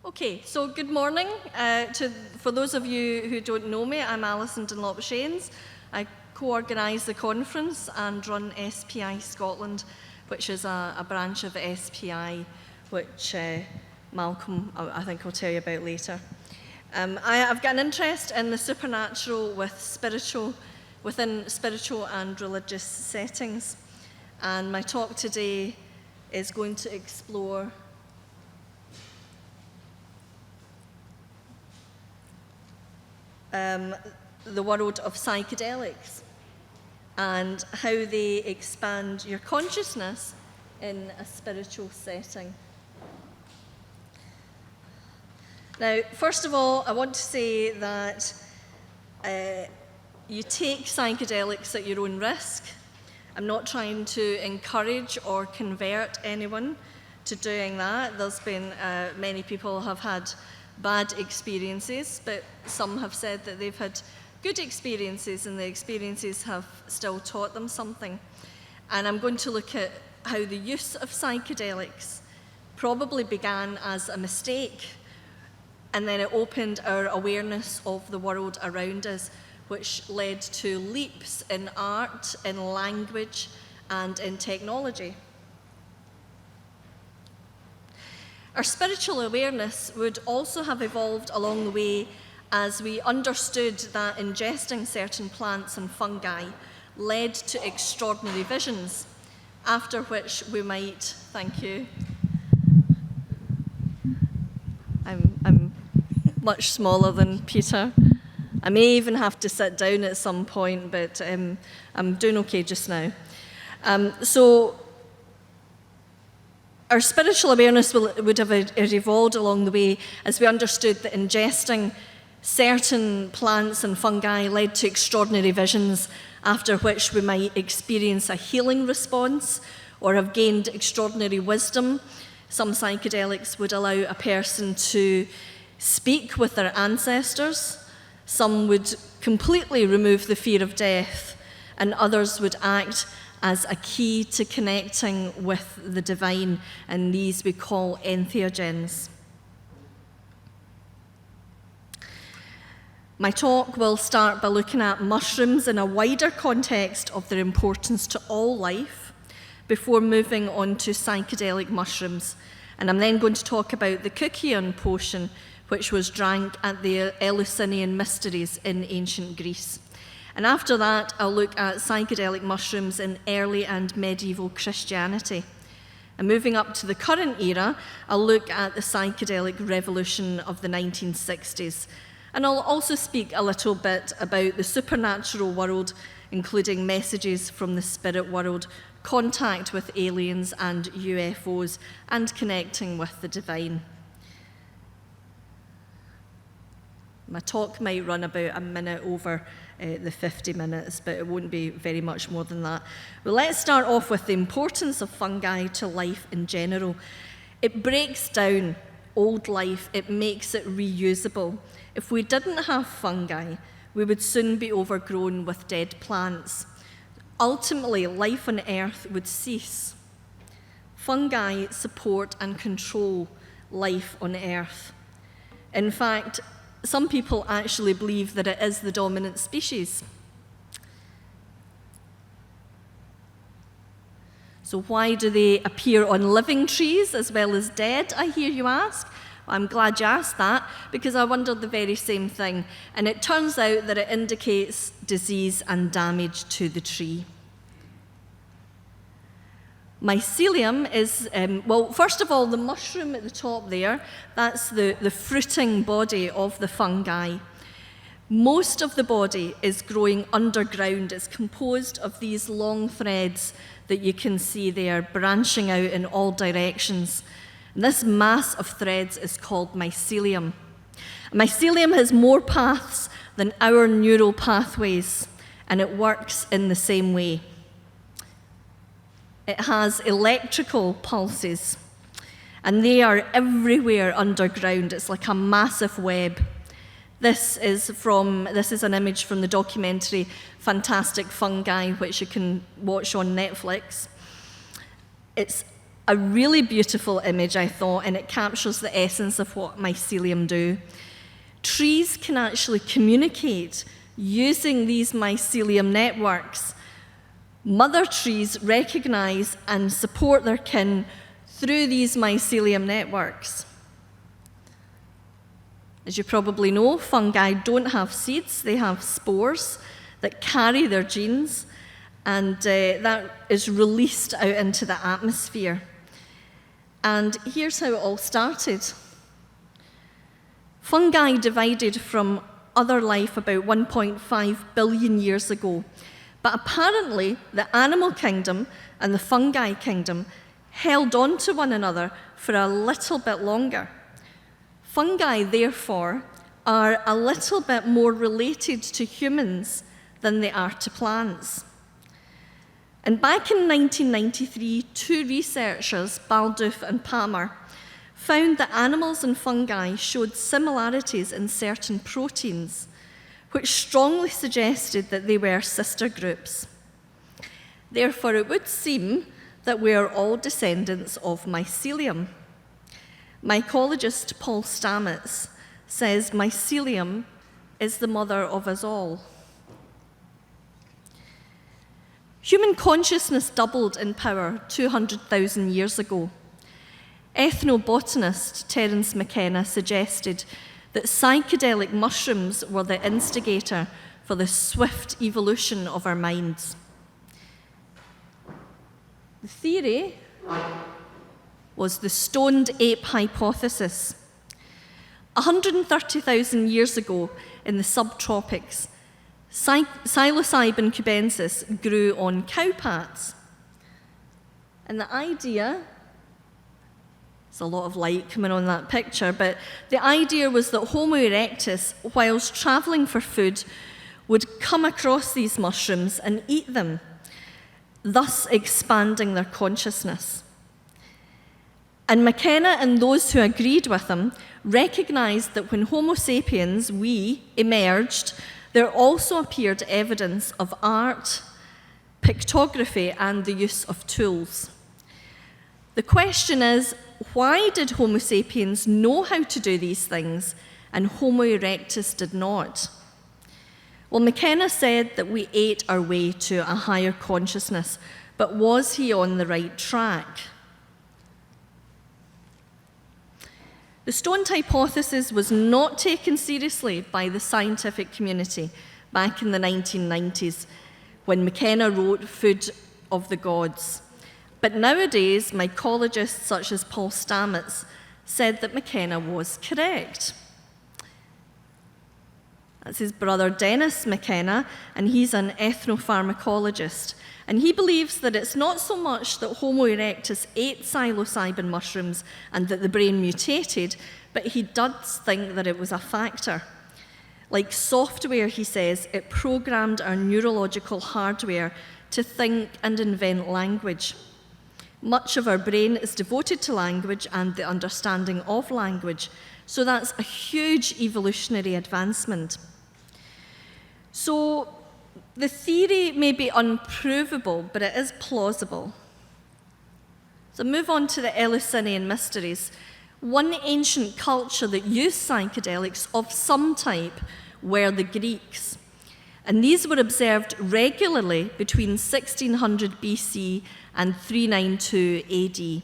Okay, so good morning. For those of you who don't know me, I'm Alyson Dunlop Shanes. I co-organise the conference and run SPI Scotland, which is a branch of SPI, which Malcolm, I think, will tell you about later. I've got an interest in the supernatural within spiritual and religious settings, and my talk today is going to explore the world of psychedelics and how they expand your consciousness in a spiritual setting. Now, first of all, I want to say that you take psychedelics at your own risk. I'm not trying to encourage or convert anyone to doing that. There's been many people have had bad experiences, but some have said that they've had good experiences and the experiences have still taught them something. And I'm going to look at how the use of psychedelics probably began as a mistake, and then it opened our awareness of the world around us, which led to leaps in art, in language, and in technology. Our spiritual awareness would also have evolved along the way as we understood that ingesting certain plants and fungi led to extraordinary visions, after which we might, thank you. I'm much smaller than Peter. I may even have to sit down at some point, but I'm doing okay just now. So our spiritual awareness would have evolved along the way as we understood that ingesting certain plants and fungi led to extraordinary visions, after which we might experience a healing response or have gained extraordinary wisdom. Some psychedelics would allow a person to speak with their ancestors. Some would completely remove the fear of death, and others would act as a key to connecting with the divine, and these we call entheogens. My talk will start by looking at mushrooms in a wider context of their importance to all life, before moving on to psychedelic mushrooms. And I'm then going to talk about the Kykeon potion, which was drank at the Eleusinian mysteries in ancient Greece. And after that, I'll look at psychedelic mushrooms in early and medieval Christianity. And moving up to the current era, I'll look at the psychedelic revolution of the 1960s. And I'll also speak a little bit about the supernatural world, including messages from the spirit world, contact with aliens and UFOs, and connecting with the divine. My talk might run about a minute over the 50 minutes, but it won't be very much more than that. Well, let's start off with the importance of fungi to life in general. It breaks down old life, it makes it reusable. If we didn't have fungi, we would soon be overgrown with dead plants. Ultimately, life on Earth would cease. Fungi support and control life on Earth. In fact, some people actually believe that it is the dominant species. So why do they appear on living trees as well as dead, I hear you ask? Well, I'm glad you asked that, because I wondered the very same thing. And it turns out that it indicates disease and damage to the tree. Mycelium is, well, first of all, the mushroom at the top there, that's the fruiting body of the fungi. Most of the body is growing underground. It's composed of these long threads that you can see there, branching out in all directions. And this mass of threads is called mycelium. Mycelium has more paths than our neural pathways, and it works in the same way. It has electrical pulses, and they are everywhere underground. It's like a massive web. This is an image from the documentary Fantastic Fungi, which you can watch on Netflix. It's a really beautiful image, I thought, and it captures the essence of what mycelium do. Trees can actually communicate using these mycelium networks. Mother trees recognize and support their kin through these mycelium networks. As you probably know, fungi don't have seeds, they have spores that carry their genes, and that is released out into the atmosphere. And here's how it all started. Fungi divided from other life about 1.5 billion years ago, but apparently the animal kingdom and the fungi kingdom held on to one another for a little bit longer. Fungi, therefore, are a little bit more related to humans than they are to plants. And back in 1993, two researchers, Baldouf and Palmer, found that animals and fungi showed similarities in certain proteins, which strongly suggested that they were sister groups. Therefore, it would seem that we are all descendants of mycelium. Mycologist Paul Stamets says mycelium is the mother of us all. Human consciousness doubled in power 200,000 years ago. Ethnobotanist Terence McKenna suggested that psychedelic mushrooms were the instigator for the swift evolution of our minds. The theory was the stoned ape hypothesis. 130,000 years ago in the subtropics, Psilocybin cubensis grew on cowpats. And the idea, there's a lot of light coming on that picture, but the idea was that Homo erectus, whilst traveling for food, would come across these mushrooms and eat them, thus expanding their consciousness. And McKenna and those who agreed with him recognized that when Homo sapiens, we, emerged, there also appeared evidence of art, pictography, and the use of tools. The question is, why did Homo sapiens know how to do these things and Homo erectus did not? Well, McKenna said that we ate our way to a higher consciousness, but was he on the right track? The stoned hypothesis was not taken seriously by the scientific community back in the 1990s when McKenna wrote Food of the Gods. But nowadays, mycologists such as Paul Stamets said that McKenna was correct. That's his brother Dennis McKenna, and he's an ethnopharmacologist. And he believes that it's not so much that Homo erectus ate psilocybin mushrooms and that the brain mutated, but he does think that it was a factor. Like software, he says, it programmed our neurological hardware to think and invent language. Much of our brain is devoted to language and the understanding of language, so that's a huge evolutionary advancement. So the theory may be unprovable, but it is plausible. So move on to the Eleusinian mysteries. One ancient culture that used psychedelics of some type were the Greeks. And these were observed regularly between 1600 BC and 392 AD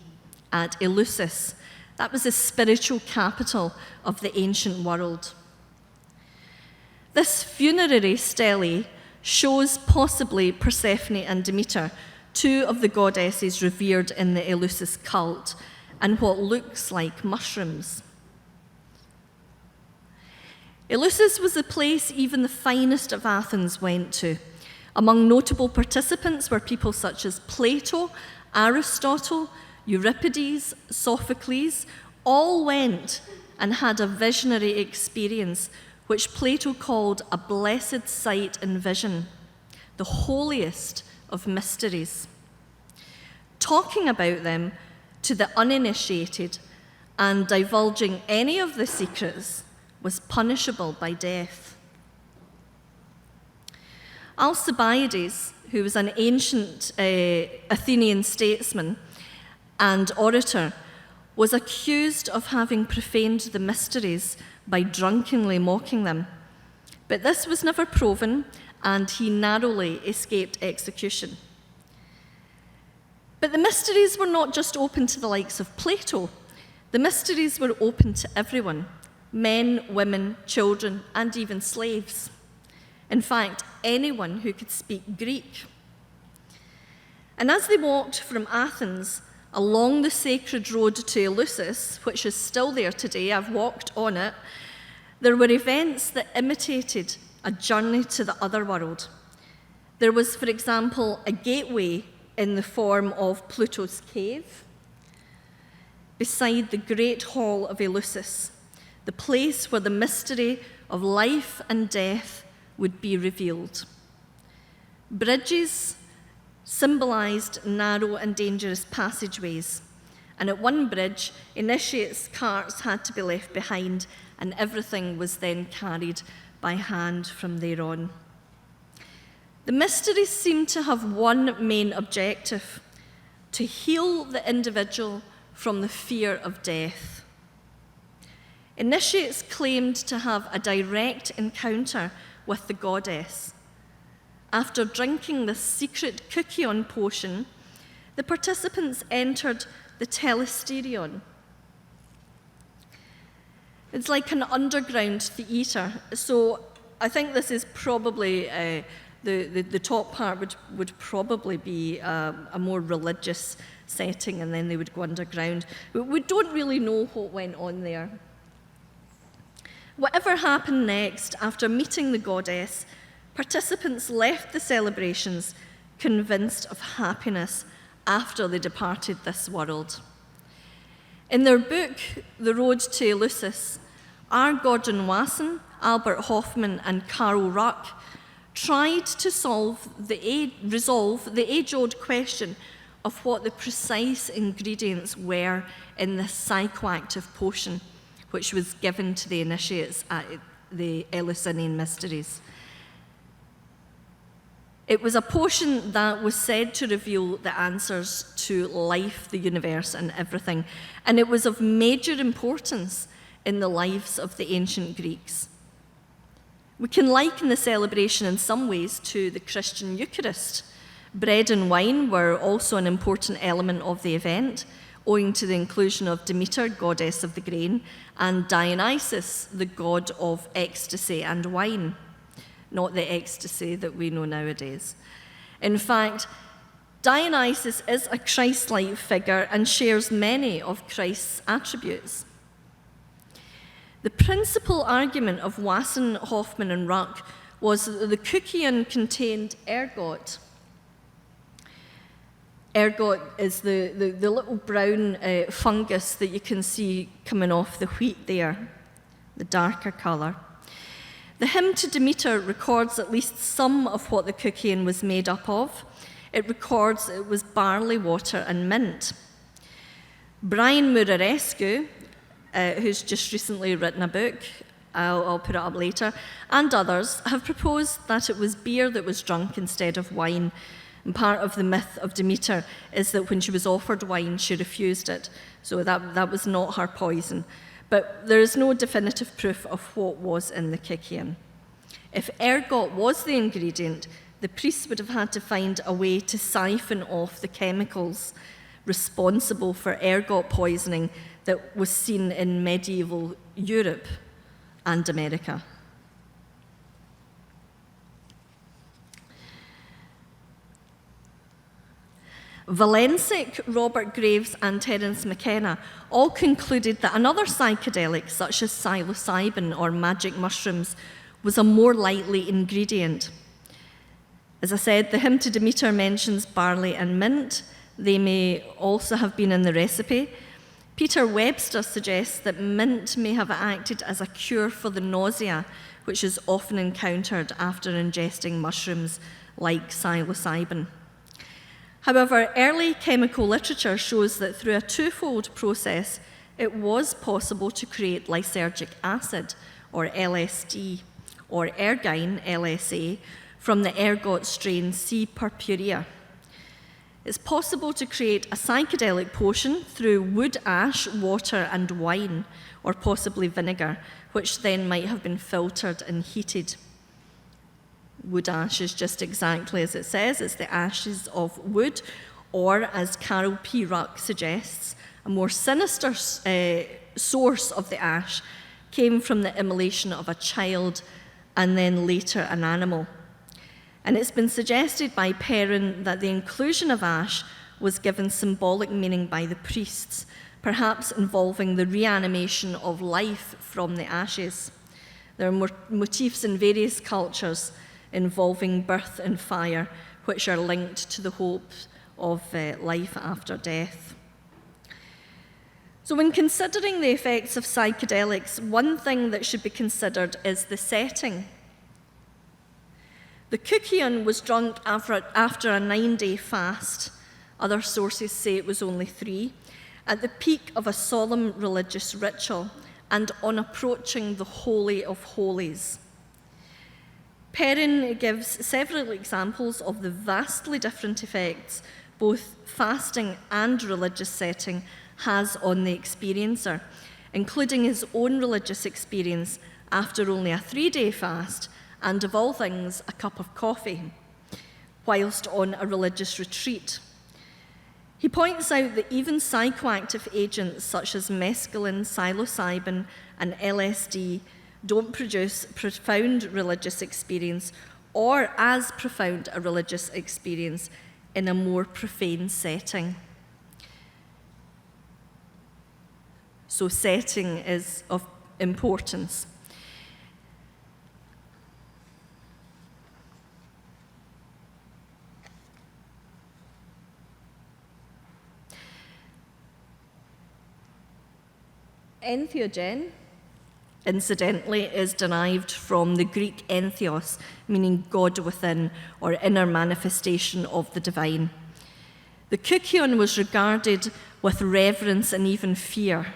at Eleusis. That was the spiritual capital of the ancient world. This funerary stele shows possibly Persephone and Demeter, two of the goddesses revered in the Eleusis cult, and what looks like mushrooms. Eleusis was the place even the finest of Athens went to. Among notable participants were people such as Plato, Aristotle, Euripides, Sophocles. All went and had a visionary experience, which Plato called a blessed sight and vision, the holiest of mysteries. Talking about them to the uninitiated and divulging any of the secrets was punishable by death. Alcibiades, who was an ancient Athenian statesman, and orator, was accused of having profaned the mysteries by drunkenly mocking them. But this was never proven, and he narrowly escaped execution. But the mysteries were not just open to the likes of Plato. The mysteries were open to everyone: men, women, children, and even slaves. In fact, anyone who could speak Greek. And as they walked from Athens along the sacred road to Eleusis, which is still there today, I've walked on it, there were events that imitated a journey to the other world. There was, for example, a gateway in the form of Pluto's cave beside the great hall of Eleusis, the place where the mystery of life and death would be revealed. Bridges symbolized narrow and dangerous passageways, and at one bridge, initiates' carts had to be left behind, and everything was then carried by hand from there on. The mysteries seem to have one main objective: to heal the individual from the fear of death. Initiates claimed to have a direct encounter with the goddess. After drinking the secret kykeon potion, the participants entered the telesterion. It's like an underground theatre. So I think this is probably, the top part would probably be a more religious setting, and then they would go underground. We don't really know what went on there. Whatever happened next, after meeting the goddess, participants left the celebrations convinced of happiness after they departed this world. In their book, The Road to Eleusis, R. Gordon Wasson, Albert Hoffman, and Carol Ruck tried to resolve the age-old question of what the precise ingredients were in this psychoactive potion, which was given to the initiates at the Eleusinian mysteries. It was a potion that was said to reveal the answers to life, the universe, and everything, and it was of major importance in the lives of the ancient Greeks. We can liken the celebration in some ways to the Christian Eucharist. Bread and wine were also an important element of the event, owing to the inclusion of Demeter, goddess of the grain, and Dionysus, the god of ecstasy and wine. Not the ecstasy that we know nowadays. In fact, Dionysus is a Christ-like figure and shares many of Christ's attributes. The principal argument of Wasson, Hoffman, and Ruck was that the kykeon contained ergot. Ergot is the little brown fungus that you can see coming off the wheat there, the darker colour. The hymn to Demeter records at least some of what the kykeon was made up of. It records it was barley water and mint. Brian Murarescu, who's just recently written a book, I'll put it up later, and others have proposed that it was beer that was drunk instead of wine. And part of the myth of Demeter is that when she was offered wine, she refused it. So that was not her poison. But there is no definitive proof of what was in the kykeon. If ergot was the ingredient, the priests would have had to find a way to siphon off the chemicals responsible for ergot poisoning that was seen in medieval Europe and America. Valensic, Robert Graves, and Terence McKenna all concluded that another psychedelic, such as psilocybin or magic mushrooms, was a more likely ingredient. As I said, the hymn to Demeter mentions barley and mint. They may also have been in the recipe. Peter Webster suggests that mint may have acted as a cure for the nausea, which is often encountered after ingesting mushrooms like psilocybin. However, early chemical literature shows that through a twofold process, it was possible to create lysergic acid, or LSD, or ergine, LSA, from the ergot strain C. purpurea. It's possible to create a psychedelic potion through wood ash, water, and wine, or possibly vinegar, which then might have been filtered and heated. Wood ash is just exactly as it says, it's the ashes of wood, or as Carol P. Ruck suggests, a more sinister source of the ash came from the immolation of a child and then later an animal. And it's been suggested by Perrin that the inclusion of ash was given symbolic meaning by the priests, perhaps involving the reanimation of life from the ashes. There are motifs in various cultures involving birth and fire, which are linked to the hope of life after death. So when considering the effects of psychedelics, one thing that should be considered is the setting. The Kukion was drunk after a 9-day fast. Other sources say it was only 3, at the peak of a solemn religious ritual and on approaching the Holy of Holies. Perrin gives several examples of the vastly different effects both fasting and religious setting has on the experiencer, including his own religious experience after only a 3-day fast and, of all things, a cup of coffee, whilst on a religious retreat. He points out that even psychoactive agents such as mescaline, psilocybin, and LSD don't produce profound religious experience or as profound a religious experience in a more profane setting. So setting is of importance. Entheogen, incidentally, is derived from the Greek entheos, meaning God within, or inner manifestation of the divine. The Kukion was regarded with reverence and even fear.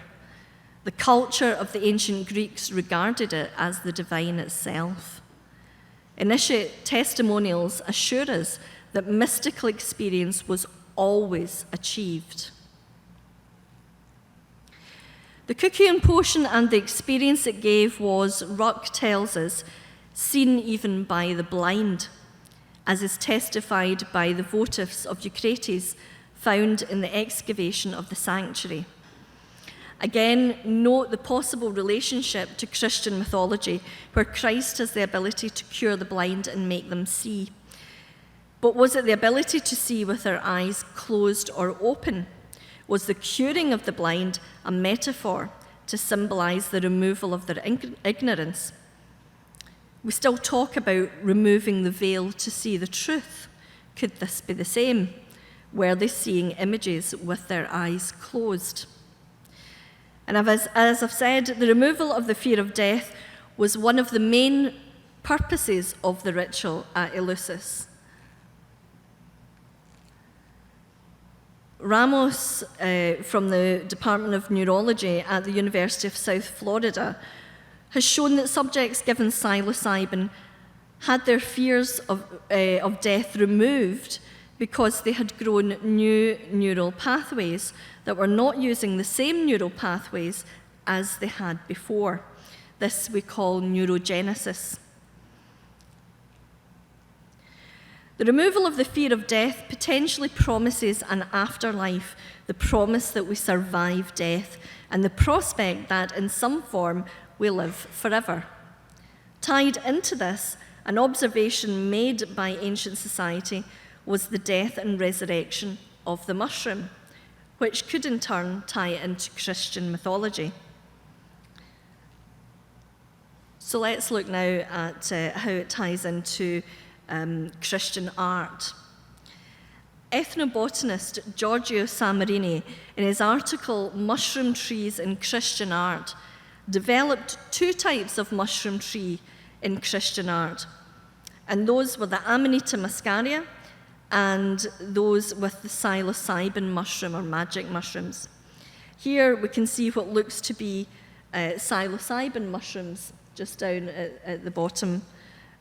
The culture of the ancient Greeks regarded it as the divine itself. Initiate testimonials assure us that mystical experience was always achieved. The Kukion potion and the experience it gave was, Ruck tells us, seen even by the blind, as is testified by the votives of Eucrates found in the excavation of the sanctuary. Again, note the possible relationship to Christian mythology, where Christ has the ability to cure the blind and make them see. But was it the ability to see with their eyes closed or open? Was the curing of the blind a metaphor to symbolize the removal of their ignorance? We still talk about removing the veil to see the truth. Could this be the same? Were they seeing images with their eyes closed? And as I've said, the removal of the fear of death was one of the main purposes of the ritual at Eleusis. Ramos, from the Department of Neurology at the University of South Florida, has shown that subjects given psilocybin had their fears of death removed because they had grown new neural pathways that were not using the same neural pathways as they had before. This we call neurogenesis. The removal of the fear of death potentially promises an afterlife, the promise that we survive death, and the prospect that, in some form, we live forever. Tied into this, an observation made by ancient society was the death and resurrection of the mushroom, which could in turn tie into Christian mythology. So let's look now at how it ties into Christian art. Ethnobotanist Giorgio Samarini, in his article Mushroom Trees in Christian Art, developed 2 types of mushroom tree in Christian art, and those were the Amanita muscaria and those with the psilocybin mushroom or magic mushrooms. Here we can see what looks to be psilocybin mushrooms just down at the bottom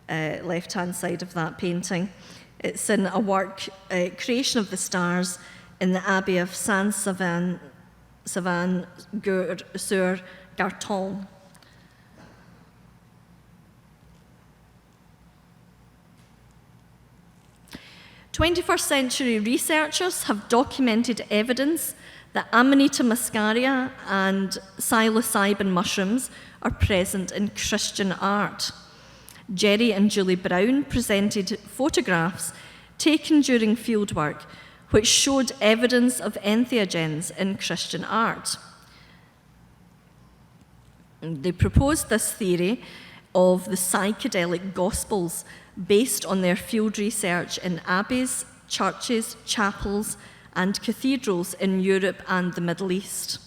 left-hand side of that painting. It's in a work, Creation of the Stars, in the Abbey of Saint-Savin-sur-Garton. '21st century researchers have documented evidence that Amanita muscaria and psilocybin mushrooms are present in Christian art. Jerry and Julie Brown presented photographs taken during fieldwork which showed evidence of entheogens in Christian art. They proposed this theory of the psychedelic gospels based on their field research in abbeys, churches, chapels, and cathedrals in Europe and the Middle East.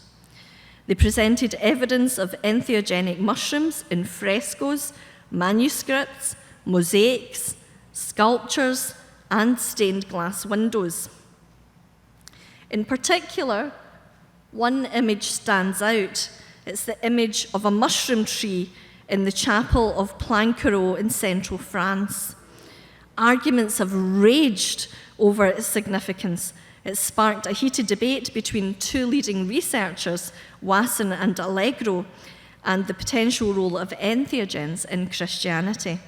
They presented evidence of entheogenic mushrooms in frescoes, manuscripts, mosaics, sculptures, and stained glass windows. In particular, one image stands out. It's the image of a mushroom tree in the chapel of Planquereau in central France. Arguments have raged over its significance. It sparked a heated debate between two leading researchers, Wasson and Allegro, and the potential role of entheogens in Christianity.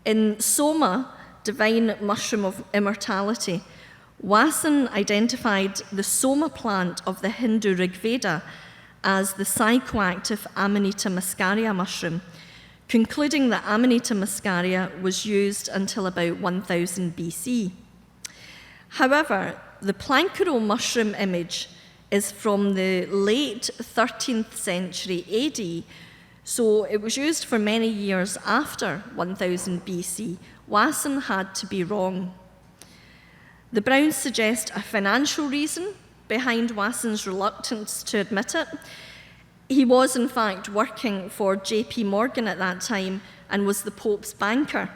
In Soma, Divine Mushroom of Immortality, Wasson identified the Soma plant of the Hindu Rig Veda as the psychoactive Amanita muscaria mushroom, concluding that Amanita muscaria was used until about 1000 BC. However, the Planquereau mushroom image is from the late 13th century AD, so it was used for many years after 1000 BC. Wasson had to be wrong. The Browns suggest a financial reason behind Wasson's reluctance to admit it. He was, in fact, working for J.P. Morgan at that time and was the Pope's banker.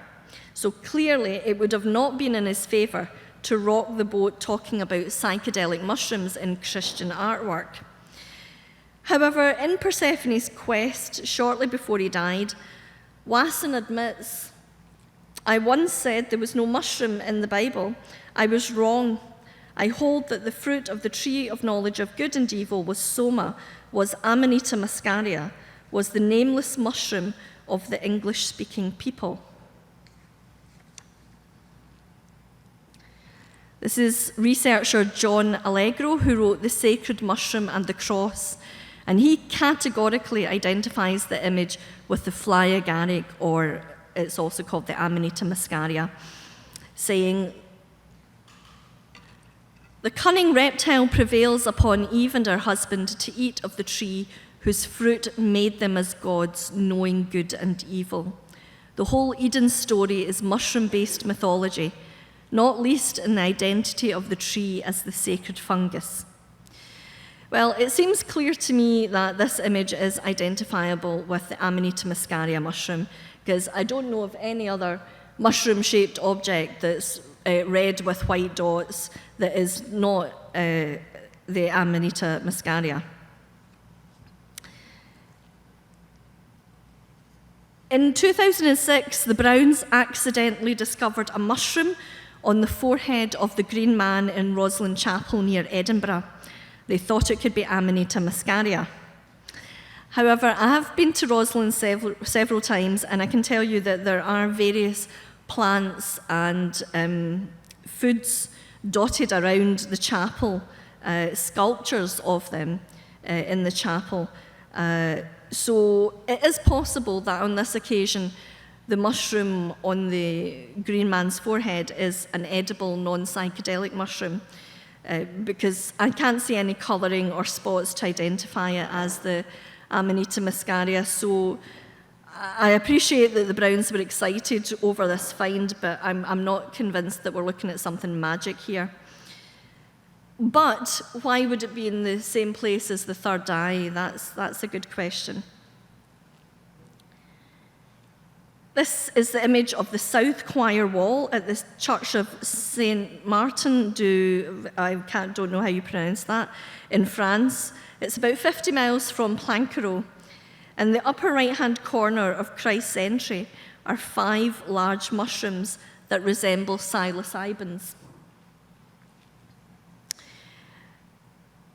So clearly, it would have not been in his favour to rock the boat talking about psychedelic mushrooms in Christian artwork. However, in Persephone's quest, shortly before he died, Wasson admits, "I once said there was no mushroom in the Bible. I was wrong. I hold that the fruit of the tree of knowledge of good and evil was Soma, was Amanita muscaria, was the nameless mushroom of the English-speaking people." This is researcher John Allegro, who wrote The Sacred Mushroom and the Cross, and he categorically identifies the image with the fly agaric, or it's also called the Amanita muscaria, saying, "The cunning reptile prevails upon Eve and her husband to eat of the tree whose fruit made them as gods, knowing good and evil. The whole Eden story is mushroom-based mythology, not least in the identity of the tree as the sacred fungus." Well, it seems clear to me that this image is identifiable with the Amanita muscaria mushroom, because I don't know of any other mushroom-shaped object that's red with white dots that is not the Amanita muscaria. In 2006, the Browns accidentally discovered a mushroom on the forehead of the Green Man in Roslin Chapel near Edinburgh. They thought it could be Amanita muscaria. However, I have been to Roslin several times, and I can tell you that there are various plants and foods dotted around the chapel, sculptures of them in the chapel. So it is possible that on this occasion, the mushroom on the Green Man's forehead is an edible, non-psychedelic mushroom, because I can't see any colouring or spots to identify it as the Amanita muscaria. So I appreciate that the Browns were excited over this find, but I'm not convinced that we're looking at something magic here. But why would it be in the same place as the third eye? That's a good question. This is the image of the south choir wall at the Church of Saint Martin don't know how you pronounce that, in France. It's about 50 miles from Planquereau. In the upper right-hand corner of Christ's entry, are 5 large mushrooms that resemble psilocybins.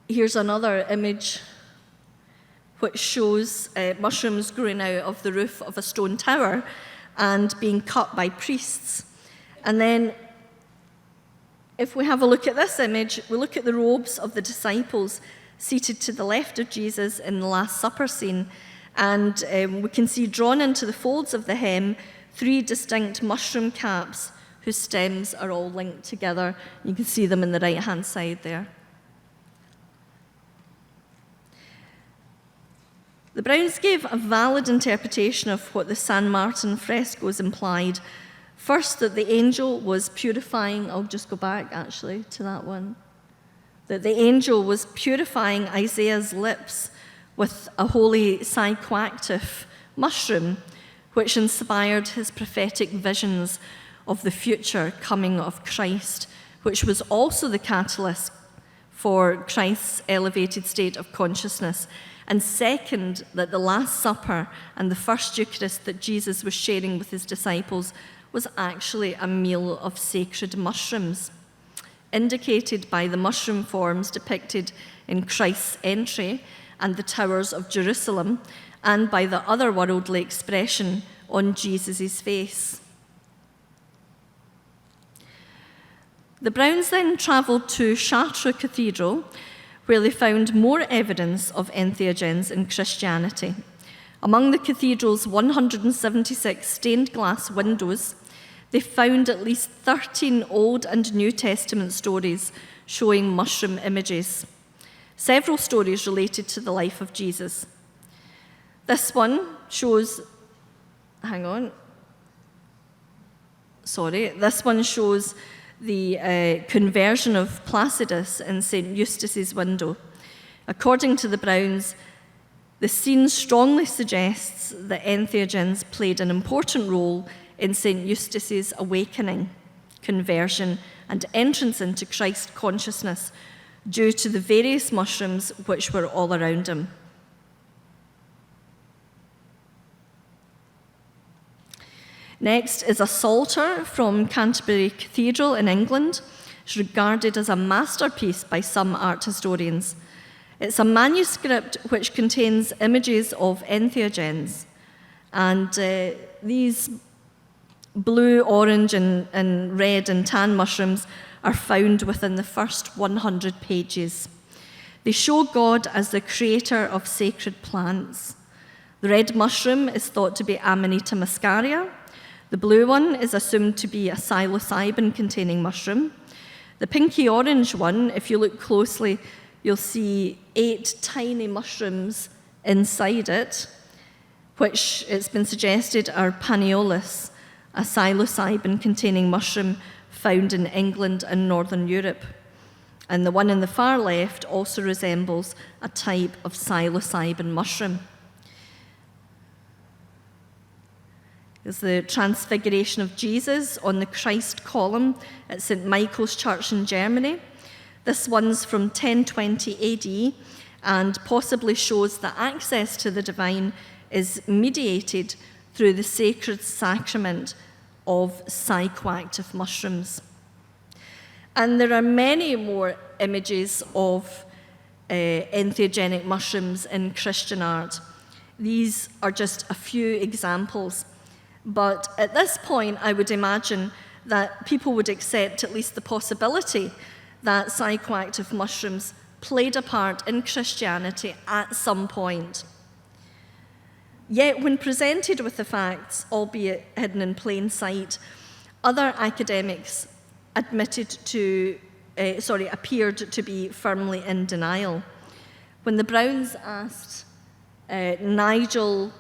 Here's another image which shows mushrooms growing out of the roof of a stone tower and being cut by priests. And then, if we have a look at this image, we look at the robes of the disciples seated to the left of Jesus in the Last Supper scene, and we can see drawn into the folds of the hem 3 distinct mushroom caps whose stems are all linked together. You can see them in the right-hand side there. The Browns gave a valid interpretation of what the San Martin frescoes implied. First, that the angel was purifying, I'll just go back actually to that one, that the angel was purifying Isaiah's lips with a holy psychoactive mushroom, which inspired his prophetic visions of the future coming of Christ, which was also the catalyst for Christ's elevated state of consciousness. And second, that the Last Supper and the first Eucharist that Jesus was sharing with his disciples was actually a meal of sacred mushrooms, indicated by the mushroom forms depicted in Christ's entry and the towers of Jerusalem, and by the otherworldly expression on Jesus' face. The Browns then travelled to Chartres Cathedral, where they found more evidence of entheogens in Christianity. Among the cathedral's 176 stained glass windows, they found at least 13 Old and New Testament stories showing mushroom images. Several stories related to the life of Jesus. This one shows, this one shows the conversion of Placidus in St. Eustace's window. According to the Browns, the scene strongly suggests that entheogens played an important role in St. Eustace's awakening, conversion, and entrance into Christ consciousness due to the various mushrooms which were all around him. Next is a Psalter from Canterbury Cathedral in England. It's regarded as a masterpiece by some art historians. It's a manuscript which contains images of entheogens, and these blue, orange, and red and tan mushrooms are found within the first 100 pages. They show God as the creator of sacred plants. The red mushroom is thought to be Amanita muscaria. The blue one is assumed to be a psilocybin-containing mushroom. The pinky-orange one, if you look closely, you'll see 8 tiny mushrooms inside it, which it's been suggested are paneolus, a psilocybin-containing mushroom found in England and Northern Europe. And the one in the far left also resembles a type of psilocybin mushroom. Is the Transfiguration of Jesus on the Christ column at St. Michael's Church in Germany. This one's from 1020 AD and possibly shows that access to the divine is mediated through the sacred sacrament of psychoactive mushrooms. And there are many more images of entheogenic mushrooms in Christian art. These are just a few examples. But at this point, I would imagine that people would accept at least the possibility that psychoactive mushrooms played a part in Christianity at some point. Yet, when presented with the facts, albeit hidden in plain sight, other academics appeared to be firmly in denial. When the Browns asked Nigel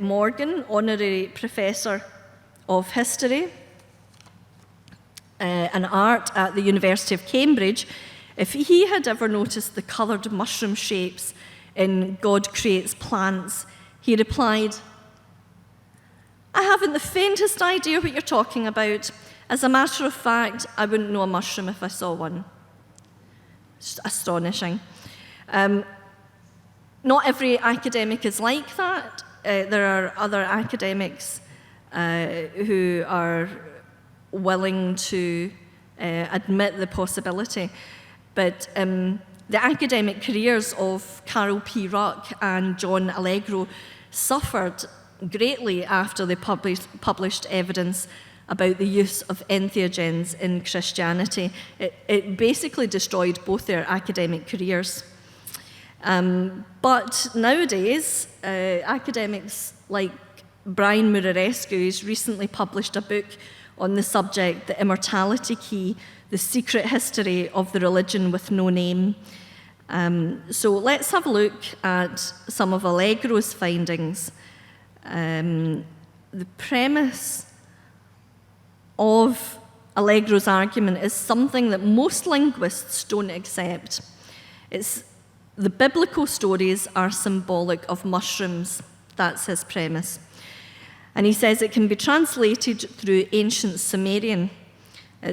Morgan, honorary professor of history and art at the University of Cambridge, if he had ever noticed the coloured mushroom shapes in God Creates Plants, he replied, "I haven't the faintest idea what you're talking about. As a matter of fact, I wouldn't know a mushroom if I saw one." It's astonishing. Not every academic is like that. There are other academics who are willing to admit the possibility. But the academic careers of Carol P. Ruck and John Allegro suffered greatly after they published evidence about the use of entheogens in Christianity. It basically destroyed both their academic careers. But nowadays, academics like Brian Murarescu has recently published a book on the subject, The Immortality Key, The Secret History of the Religion with No Name. So let's have a look at some of Allegro's findings. The premise of Allegro's argument is something that most linguists don't accept. It's the biblical stories are symbolic of mushrooms. That's his premise. And he says it can be translated through ancient Sumerian.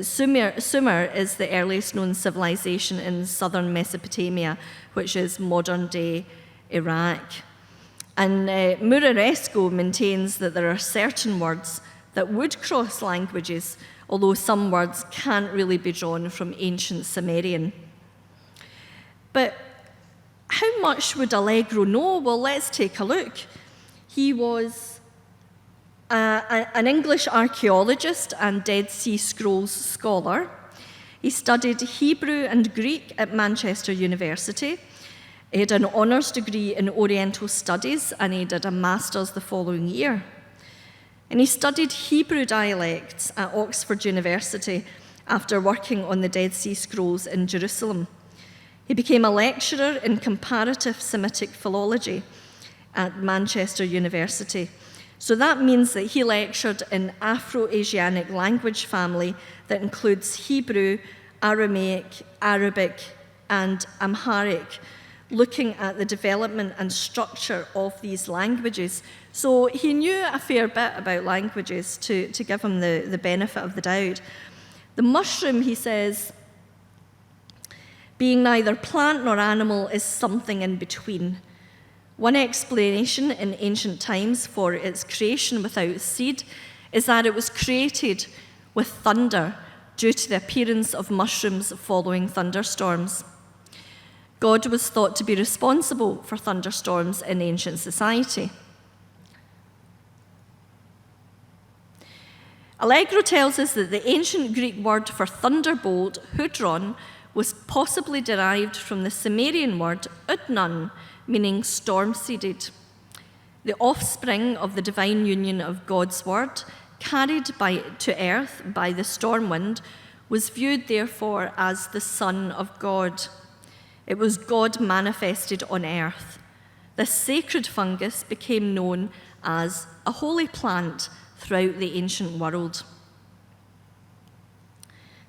Sumer is the earliest known civilization in southern Mesopotamia, which is modern-day Iraq. And Murarescu maintains that there are certain words that would cross languages, although some words can't really be drawn from ancient Sumerian. But how much would Allegro know? Well, let's take a look. He was an English archaeologist and Dead Sea Scrolls scholar. He studied Hebrew and Greek at Manchester University. He had an honours degree in Oriental Studies, and he did a master's the following year. And he studied Hebrew dialects at Oxford University after working on the Dead Sea Scrolls in Jerusalem. He became a lecturer in comparative Semitic philology at Manchester University. So that means that he lectured in Afro-Asianic language family that includes Hebrew, Aramaic, Arabic, and Amharic, looking at the development and structure of these languages. So he knew a fair bit about languages to give him the benefit of the doubt. The mushroom, he says, being neither plant nor animal, is something in between. One explanation in ancient times for its creation without seed is that it was created with thunder due to the appearance of mushrooms following thunderstorms. God was thought to be responsible for thunderstorms in ancient society. Allegro tells us that the ancient Greek word for thunderbolt, hudron, was possibly derived from the Sumerian word udnun, meaning storm-seeded. The offspring of the divine union of God's word, carried to earth by the storm wind, was viewed therefore as the Son of God. It was God manifested on earth. This sacred fungus became known as a holy plant throughout the ancient world.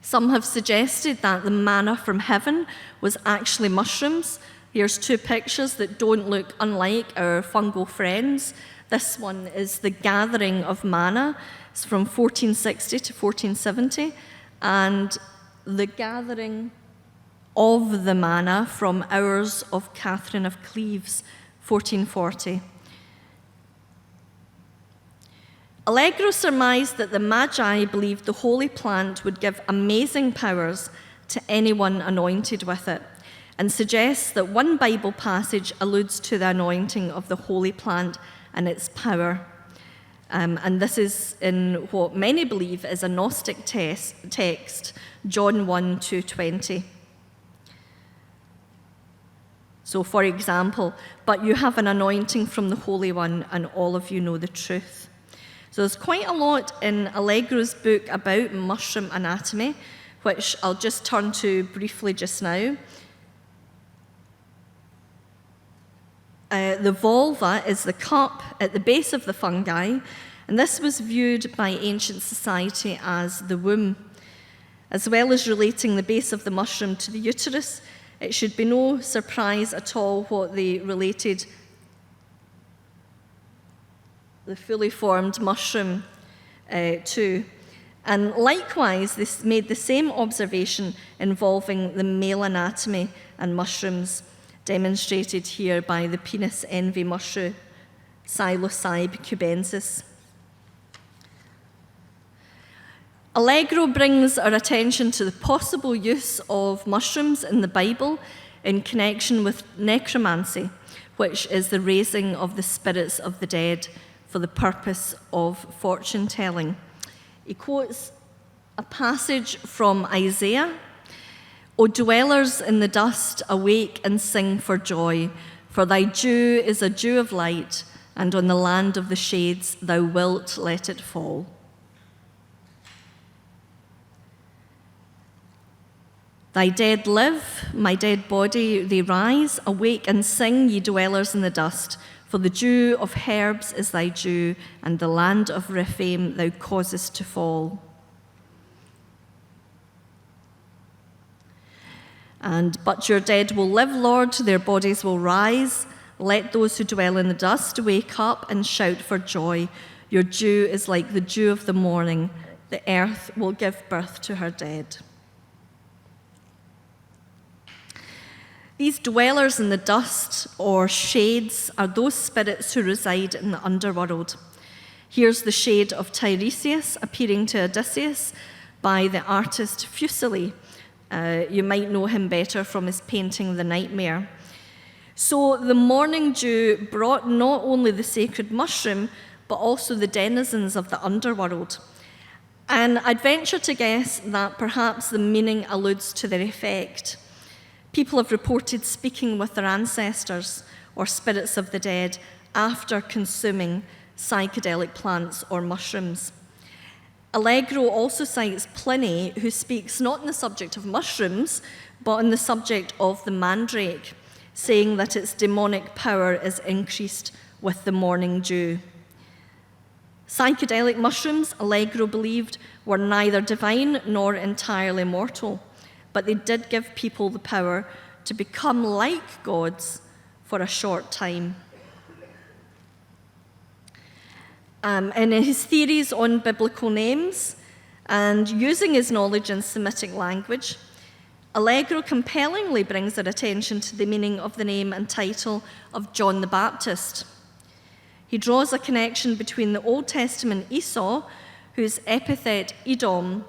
Some have suggested that the manna from heaven was actually mushrooms. Here's two pictures that don't look unlike our fungal friends. This one is the gathering of manna. It's from 1460 to 1470. And the gathering of the manna from Hours of Catherine of Cleves, 1440. Allegro surmised that the Magi believed the holy plant would give amazing powers to anyone anointed with it, and suggests that one Bible passage alludes to the anointing of the holy plant and its power. And this is in what many believe is a Gnostic text, John 1, 2:20. So, for example, but you have an anointing from the Holy One, and all of you know the truth. So there's quite a lot in Allegro's book about mushroom anatomy, which I'll just turn to briefly just now. The volva is the cup at the base of the fungi, and this was viewed by ancient society as the womb. As well as relating the base of the mushroom to the uterus, it should be no surprise at all what they related the fully formed mushroom to. And likewise, this made the same observation involving the male anatomy and mushrooms, demonstrated here by the penis envy mushroom, Psilocybe cubensis. Allegro brings our attention to the possible use of mushrooms in the Bible in connection with necromancy, which is the raising of the spirits of the dead for the purpose of fortune-telling. He quotes a passage from Isaiah, "O dwellers in the dust, awake and sing for joy, for thy dew is a dew of light, and on the land of the shades thou wilt let it fall." Thy dead live, my dead body they rise. Awake and sing, ye dwellers in the dust, for the dew of herbs is thy dew, and the land of Rephaim thou causest to fall. But your dead will live, Lord, their bodies will rise. Let those who dwell in the dust wake up and shout for joy. Your dew is like the dew of the morning. The earth will give birth to her dead. These dwellers in the dust, or shades, are those spirits who reside in the underworld. Here's the shade of Tiresias appearing to Odysseus by the artist Fuseli. You might know him better from his painting The Nightmare. So the morning dew brought not only the sacred mushroom, but also the denizens of the underworld. And I'd venture to guess that perhaps the meaning alludes to their effect. People have reported speaking with their ancestors or spirits of the dead after consuming psychedelic plants or mushrooms. Allegro also cites Pliny, who speaks not on the subject of mushrooms, but on the subject of the mandrake, saying that its demonic power is increased with the morning dew. Psychedelic mushrooms, Allegro believed, were neither divine nor entirely mortal, but they did give people the power to become like gods for a short time. In his theories on biblical names and using his knowledge in Semitic language, Allegro compellingly brings our attention to the meaning of the name and title of John the Baptist. He draws a connection between the Old Testament Esau, whose epithet Edom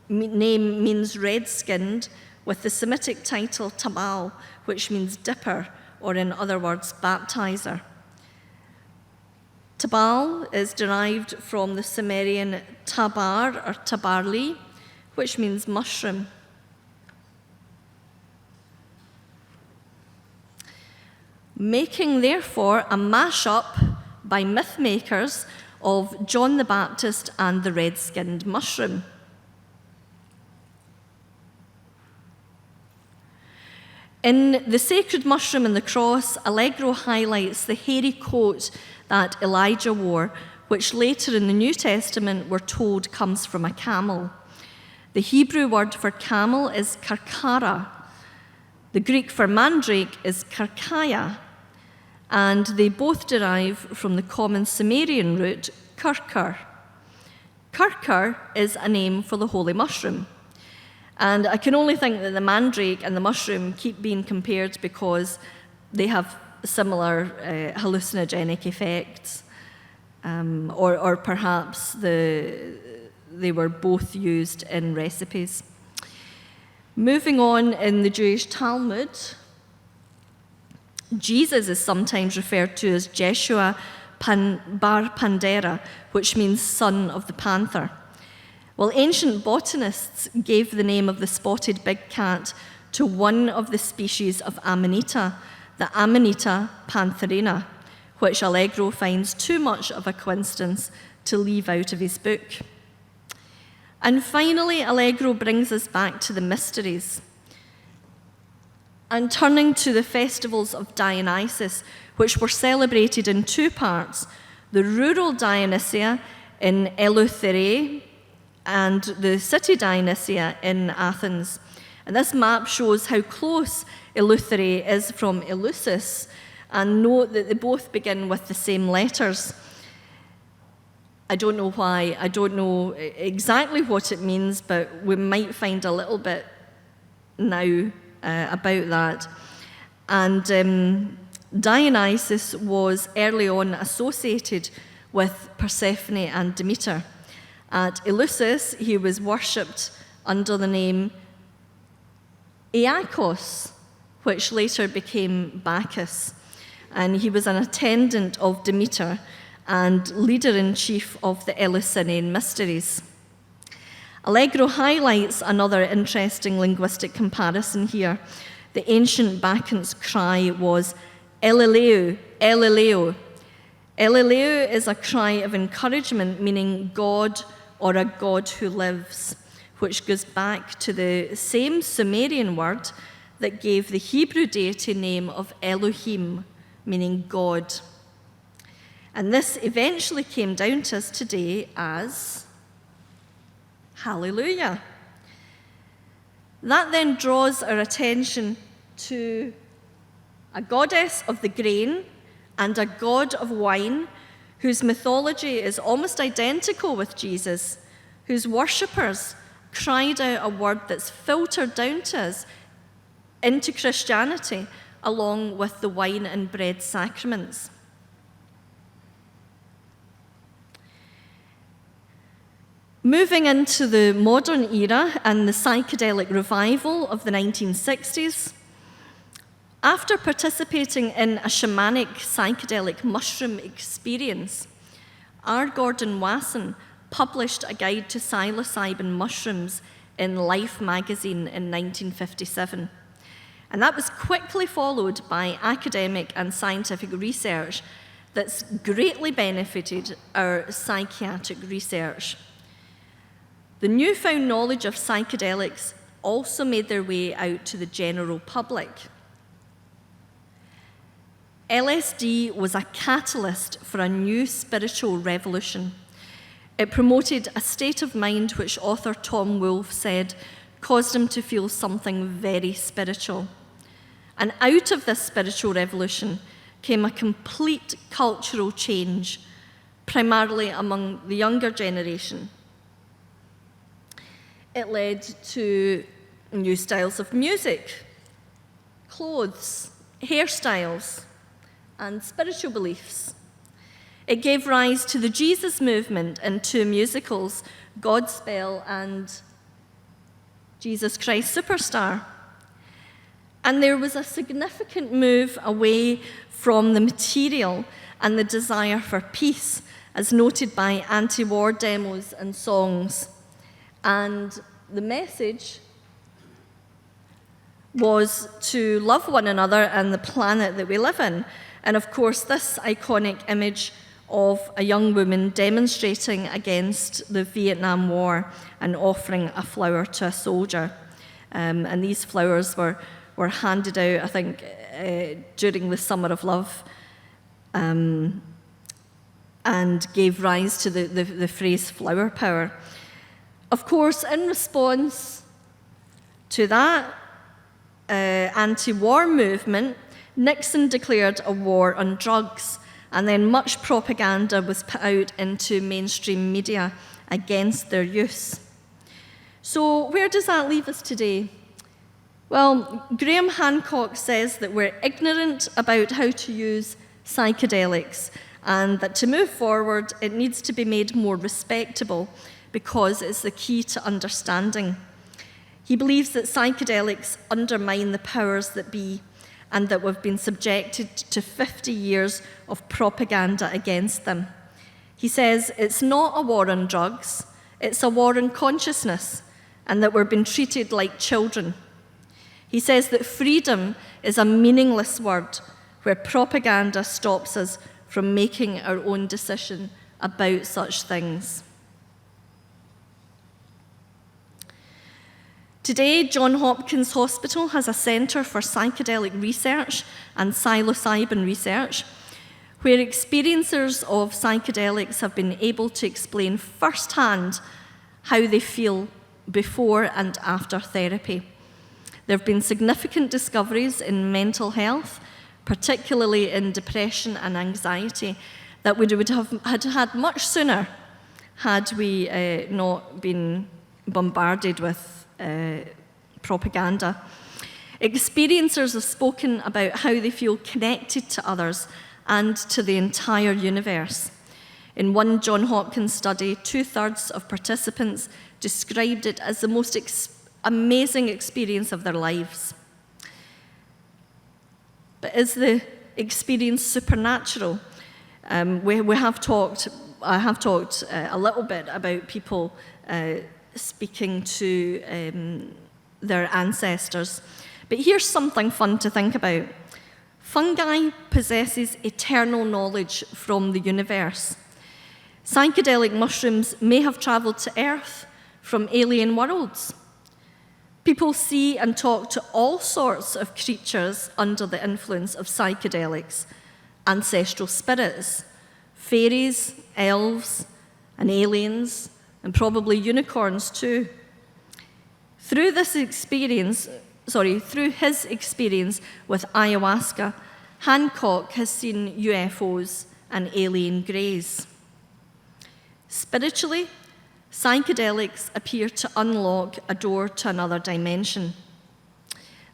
name means red-skinned, with the Semitic title Tabal, which means dipper, or in other words, baptizer. Tabal is derived from the Sumerian tabar or tabarli, which means mushroom. Making, therefore, a mashup by myth makers of John the Baptist and the red-skinned mushroom. In The Sacred Mushroom and the Cross, Allegro highlights the hairy coat that Elijah wore, which later in the New Testament we're told comes from a camel. The Hebrew word for camel is karkara. The Greek for mandrake is karkaya, and they both derive from the common Sumerian root kurkur. Kurkur is a name for the holy mushroom. And I can only think that the mandrake and the mushroom keep being compared because they have similar hallucinogenic effects, or perhaps they were both used in recipes. Moving on, in the Jewish Talmud, Jesus is sometimes referred to as Jeshua bar Pandera, which means son of the panther. Well, ancient botanists gave the name of the spotted big cat to one of the species of Amanita, the Amanita pantherina, which Allegro finds too much of a coincidence to leave out of his book. And finally, Allegro brings us back to the mysteries. And turning to the festivals of Dionysus, which were celebrated in two parts, the rural Dionysia in Eleusis and the city Dionysia in Athens. And this map shows how close Eleusis is from Eleusis, and note that they both begin with the same letters. I don't know why, I don't know exactly what it means, but we might find a little bit now about that. And Dionysus was early on associated with Persephone and Demeter. At Eleusis, he was worshipped under the name Aeacos, which later became Bacchus. And he was an attendant of Demeter and leader-in-chief of the Eleusinian mysteries. Allegro highlights another interesting linguistic comparison here. The ancient Bacchan's cry was Eleleu, Eleleu. Eleleu is a cry of encouragement, meaning God or a God who lives, which goes back to the same Sumerian word that gave the Hebrew deity name of Elohim, meaning God. And this eventually came down to us today as Hallelujah. That then draws our attention to a goddess of the grain and a god of wine whose mythology is almost identical with Jesus, whose worshippers cried out a word that's filtered down to us into Christianity along with the wine and bread sacraments. Moving into the modern era and the psychedelic revival of the 1960s, after participating in a shamanic psychedelic mushroom experience, R. Gordon Wasson published a guide to psilocybin mushrooms in Life magazine in 1957. And that was quickly followed by academic and scientific research that's greatly benefited our psychiatric research. The newfound knowledge of psychedelics also made their way out to the general public. LSD was a catalyst for a new spiritual revolution. It promoted a state of mind which author Tom Wolfe said caused him to feel something very spiritual. And out of this spiritual revolution came a complete cultural change, primarily among the younger generation. It led to new styles of music, clothes, hairstyles, and spiritual beliefs. It gave rise to the Jesus movement and to musicals Godspell and Jesus Christ Superstar. And there was a significant move away from the material and the desire for peace, as noted by anti-war demos and songs. And the message was to love one another and the planet that we live in. And of course, this iconic image of a young woman demonstrating against the Vietnam War and offering a flower to a soldier. And these flowers were handed out, I think, during the Summer of Love, and gave rise to the phrase flower power. Of course, in response to that anti-war movement, Nixon declared a war on drugs, and then much propaganda was put out into mainstream media against their use. So where does that leave us today? Well, Graham Hancock says that we're ignorant about how to use psychedelics, and that to move forward, it needs to be made more respectable because it's the key to understanding. He believes that psychedelics undermine the powers that be and that we've been subjected to 50 years of propaganda against them. He says it's not a war on drugs, it's a war on consciousness, and that we're being treated like children. He says that freedom is a meaningless word where propaganda stops us from making our own decision about such things. Today, Johns Hopkins Hospital has a centre for psychedelic research and psilocybin research, where experiencers of psychedelics have been able to explain firsthand how they feel before and after therapy. There have been significant discoveries in mental health, particularly in depression and anxiety, that we would have had much sooner had we not been bombarded with propaganda. Experiencers have spoken about how they feel connected to others and to the entire universe. In one Johns Hopkins study, 2/3 of participants described it as the most amazing experience of their lives. But is the experience supernatural? I have talked a little bit about people speaking to their ancestors. But here's something fun to think about. Fungi possesses eternal knowledge from the universe. Psychedelic mushrooms may have traveled to Earth from alien worlds. People see and talk to all sorts of creatures under the influence of psychedelics, ancestral spirits, fairies, elves, and aliens, and probably unicorns too. Through his experience with ayahuasca, Hancock has seen UFOs and alien greys. Spiritually, psychedelics appear to unlock a door to another dimension.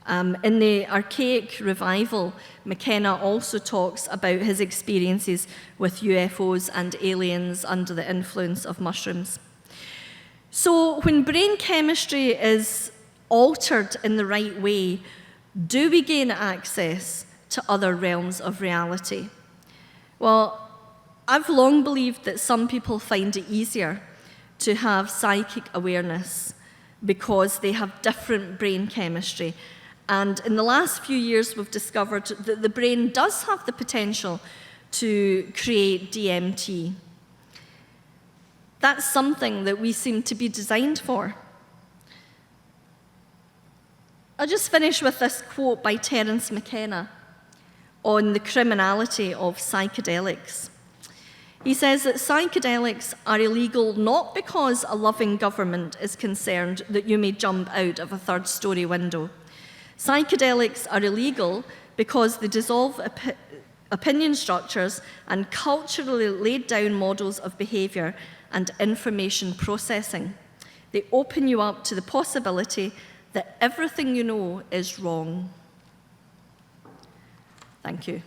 In the Archaic Revival, McKenna also talks about his experiences with UFOs and aliens under the influence of mushrooms. So when brain chemistry is altered in the right way, do we gain access to other realms of reality? Well, I've long believed that some people find it easier to have psychic awareness because they have different brain chemistry. And in the last few years, we've discovered that the brain does have the potential to create DMT. That's something that we seem to be designed for. I'll just finish with this quote by Terence McKenna on the criminality of psychedelics. He says that psychedelics are illegal not because a loving government is concerned that you may jump out of a third-story window. Psychedelics are illegal because they dissolve opinion structures and culturally laid down models of behavior and information processing. They open you up to the possibility that everything you know is wrong. Thank you.